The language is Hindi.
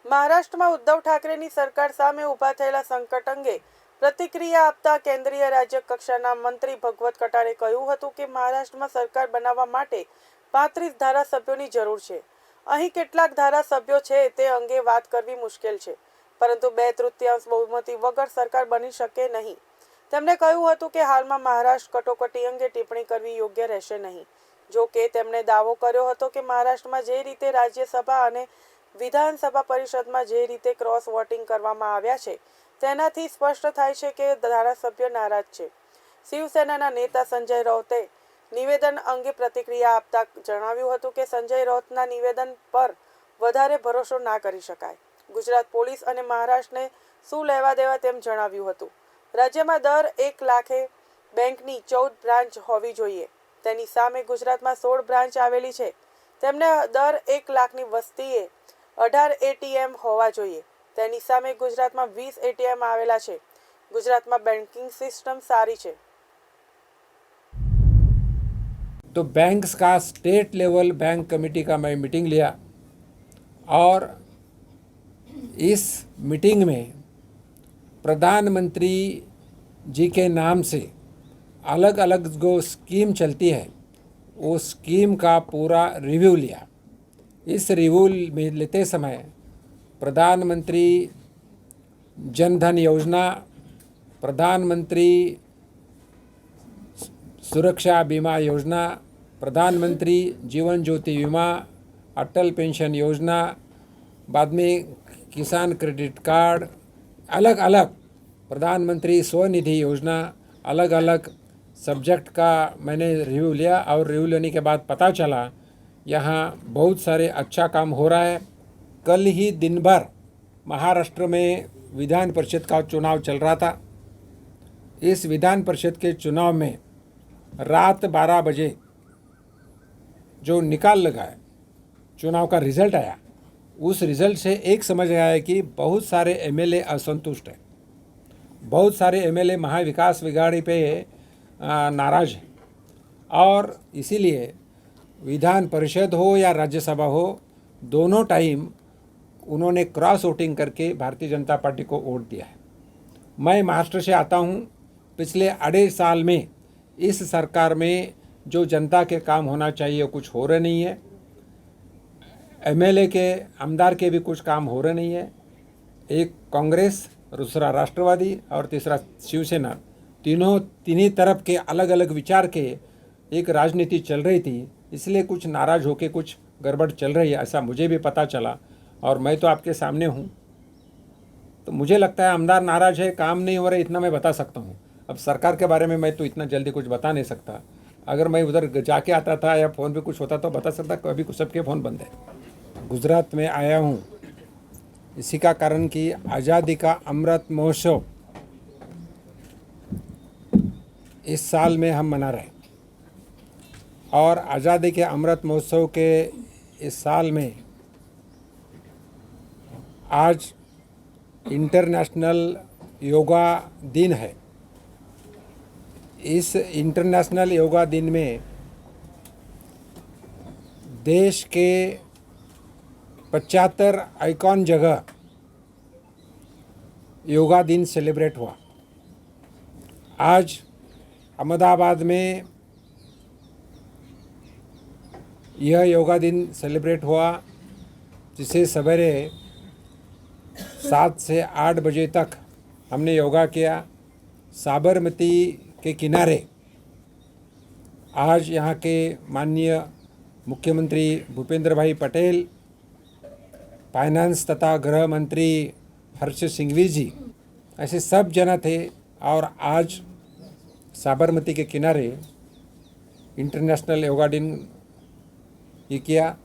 મહારાષ્ટ્રમાં ઉદ્ધવ ઠાકરેની સરકાર સામે ઊભા થયેલા સંકટ અંગે પ્રતિક્રિયા આપતા કેન્દ્રીય રાજ્ય કક્ષાના મંત્રી ભગવત કટારે કહ્યું હતું કે મહારાષ્ટ્રમાં સરકાર બનાવવા માટે 35 ધારાસભ્યોની જરૂર છે. અહીં કેટલાક ધારાસભ્યો છે તે અંગે વાત કરવી મુશ્કેલ છે, પરંતુ 2/3 બહુમતી વગર સરકાર બની શકે નહીં. તેમણે કહ્યું હતું કે હાલમાં મહારાષ્ટ્ર કટોકટી અંગે ટિપ્પણી કરવી યોગ્ય રહેશે નહીં. જો કે તેમણે દાવો કર્યો હતો કે મહારાષ્ટ્રમાં જે રીતે રાજ્યસભા અને વિધાનસભા પરિષદમાં જે રીતે ક્રોસ વોટિંગ કરવામાં આવ્યા છે તેનાથી સ્પષ્ટ થાય છે કે ધારાસભ્યો નારાજ છે. શિવસેનાના નેતા સંજય રાઉતે નિવેદન અંગે પ્રતિક્રિયા આપતા જણાવ્યું હતું કે સંજય રાઉતના નિવેદન પર વધારે ભરોસો ના કરી શકાય. ગુજરાત પોલીસ અને મહારાષ્ટ્રને શું લેવા દેવા તેમ જણાવ્યું હતું. રાજ્યમાં દર 1 લાખે બેંકની 14 બ્રાન્ચ હોવી જોઈએ. તેની સામે ગુજરાતમાં 16 બ્રાન્ચ આવેલી છે. તેમને દર 1 લાખની વસ્તીએ 18 ATM હોવા જોઈએ. તેની સામે ગુજરાતમાં 20 ATM આવેલા છે. ગુજરાતમાં બેન્કિંગ સિસ્ટમ સારી છે. तो बैंक्स का स्टेट लेवल बैंक कमेटी का मैं मीटिंग लिया और इस मीटिंग में प्रधानमंत्री जी के नाम से अलग अलग जो स्कीम चलती है वो स्कीम का पूरा रिव्यू लिया. इस रिव्यू में लेते समय प्रधानमंत्री जन धन योजना, प्रधानमंत्री सुरक्षा बीमा योजना, प्रधानमंत्री जीवन ज्योति बीमा, अटल पेंशन योजना, बाद में किसान क्रेडिट कार्ड, अलग अलग प्रधानमंत्री स्वनिधि योजना, अलग अलग सब्जेक्ट का मैंने रिव्यू लिया. और रिव्यू लेने के बाद पता चला यहाँ बहुत सारे अच्छा काम हो रहा है. कल ही दिन भर महाराष्ट्र में विधान परिषद का चुनाव चल रहा था. इस विधान परिषद के चुनाव में रात 12 बजे जो निकाल लगा है, चुनाव का रिज़ल्ट आया, उस रिज़ल्ट से एक समझ आया है कि बहुत सारे MLA असंतुष्ट हैं. बहुत सारे MLA महाविकास विघाड़ी पे नाराज़ हैं. और इसीलिए विधान परिषद हो या राज्यसभा हो, दोनों टाइम उन्होंने क्रॉस वोटिंग करके भारतीय जनता पार्टी को वोट दिया है. मैं महाराष्ट्र से आता हूँ. पिछले 2.5 साल में इस सरकार में जो जनता के काम होना चाहिए कुछ हो रहे नहीं है. MLA के आमदार के भी कुछ काम हो रहे नहीं है. एक कांग्रेस, दूसरा राष्ट्रवादी और तीसरा शिवसेना, तीनों तरफ के अलग अलग विचार के एक राजनीति चल रही थी. इसलिए कुछ नाराज़ होके कुछ गड़बड़ चल रही है, ऐसा मुझे भी पता चला. और मैं तो आपके सामने हूँ, तो मुझे लगता है आमदार नाराज़ है, काम नहीं हो रहा, इतना मैं बता सकता हूँ. अब सरकार के बारे में मैं तो इतना जल्दी कुछ बता नहीं सकता. अगर मैं उधर जाके आता था या फ़ोन पे कुछ होता तो बता सकता. कभी सबके फ़ोन बंद है. गुजरात में आया हूँ इसी का कारण कि आज़ादी का अमृत महोत्सव इस साल में हम मना रहे हैं. और आज़ादी के अमृत महोत्सव के इस साल में आज इंटरनेशनल योगा दिन है. इस इंटरनेशनल योगा दिन में देश के 75 आइकॉन जगह योगा दिन सेलिब्रेट हुआ. आज अहमदाबाद में यह योगा दिन सेलिब्रेट हुआ, जिसे सवेरे 7 से 8 बजे तक हमने योगा किया. साबरमती के किनारे आज यहाँ के माननीय मुख्यमंत्री भूपेंद्र भाई पटेल, फाइनेंस तथा गृह मंत्री हर्ष सिंघवी जी, ऐसे सब जन थे. और आज साबरमती के किनारे इंटरनेशनल योगा दिन ये किया.